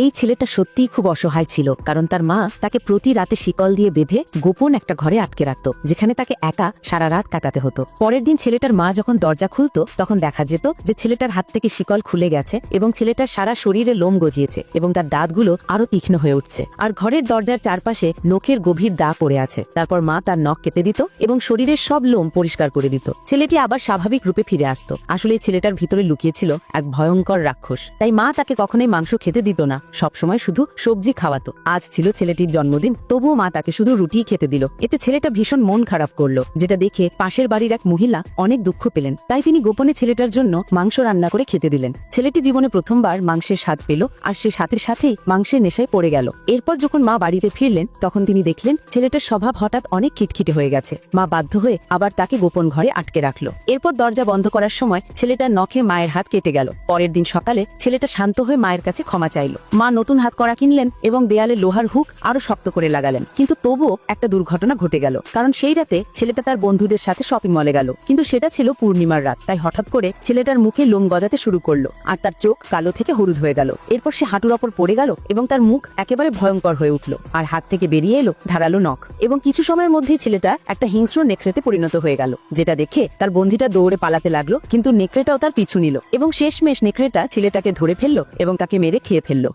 এই ছেলেটা সত্যিই খুব অসহায় ছিল, কারণ তার মা তাকে প্রতি রাতে শিকল দিয়ে বেঁধে গোপন একটা ঘরে আটকে রাখত, যেখানে তাকে একা সারা রাত কাটাতে হতো। পরের দিন ছেলেটার মা যখন দরজা খুলতো তখন দেখা যেত যে ছেলেটার হাত থেকে শিকল খুলে গেছে এবং ছেলেটার সারা শরীরে লোম গজিয়েছে এবং তার দাঁতগুলো আরো তীক্ষ্ণ হয়ে উঠছে, আর ঘরের দরজার চারপাশে নখের গভীর দাগ পড়ে আছে। তারপর মা তার নখ কেটে দিত এবং শরীরের সব লোম পরিষ্কার করে দিত। ছেলেটি আবার স্বাভাবিক রূপে ফিরে আসতো। আসলে এই ছেলেটার ভিতরে লুকিয়েছিল এক ভয়ঙ্কর রাক্ষস, তাই মা তাকে কখনোই মাংস খেতে দিত না, সবসময় শুধু সবজি খাওয়াতো। আজ ছিল ছেলেটির জন্মদিন, তবুও মা তাকে শুধু রুটি খেতে দিল। এতে ছেলেটা ভীষণ মন খারাপ করলো, যেটা দেখে পাশের বাড়ির এক মহিলা অনেক দুঃখ পেলেন। তাই তিনি গোপনে ছেলেটার জন্য মাংস রান্না করে খেতে দিলেন। ছেলেটি জীবনে প্রথমবার মাংসের স্বাদ পেল, আর সে সাথে সাথেই মাংসের নেশায় পড়ে গেল। এরপর যখন মা বাড়িতে ফিরলেন তখন তিনি দেখলেন ছেলেটার স্বভাব হঠাৎ অনেক খিটখিটে হয়ে গেছে। মা বাধ্য হয়ে আবার তাকে গোপন ঘরে আটকে রাখলো। এরপর দরজা বন্ধ করার সময় ছেলেটার নখে মায়ের হাত কেটে গেল। পরের দিন সকালে ছেলেটা শান্ত হয়ে মায়ের কাছে ক্ষমা চাইল। মা নতুন হাত কড়া কিনলেন এবং দেয়ালে লোহার হুক আরো শক্ত করে লাগালেন। কিন্তু তবুও একটা দুর্ঘটনা ঘটে গেল, কারণ সেই রাতে ছেলেটা তার বন্ধুদের সাথে শপিং মলে গেল, কিন্তু সেটা ছিল পূর্ণিমার রাত। তাই হঠাৎ করে ছেলেটার মুখে লোম গজাতে শুরু করলো, আর তার চোখ কালো থেকে হলুদ হয়ে গেল। এরপর সে হাঁটুর ওপর পড়ে গেল এবং তার মুখ একেবারে ভয়ঙ্কর হয়ে উঠল, আর হাত থেকে বেরিয়ে এলো ধারালো নখ। এবং কিছু সময়ের মধ্যেই ছেলেটা একটা হিংস্র নেকড়েতে পরিণত হয়ে গেল, যেটা দেখে তার বন্ধুটা দৌড়ে পালাতে লাগলো, কিন্তু নেকড়েটাও তার পিছু নিল এবং শেষমেশ নেকড়েটা ছেলেটাকে ধরে ফেললো এবং তাকে মেরে খেয়ে ফেললো।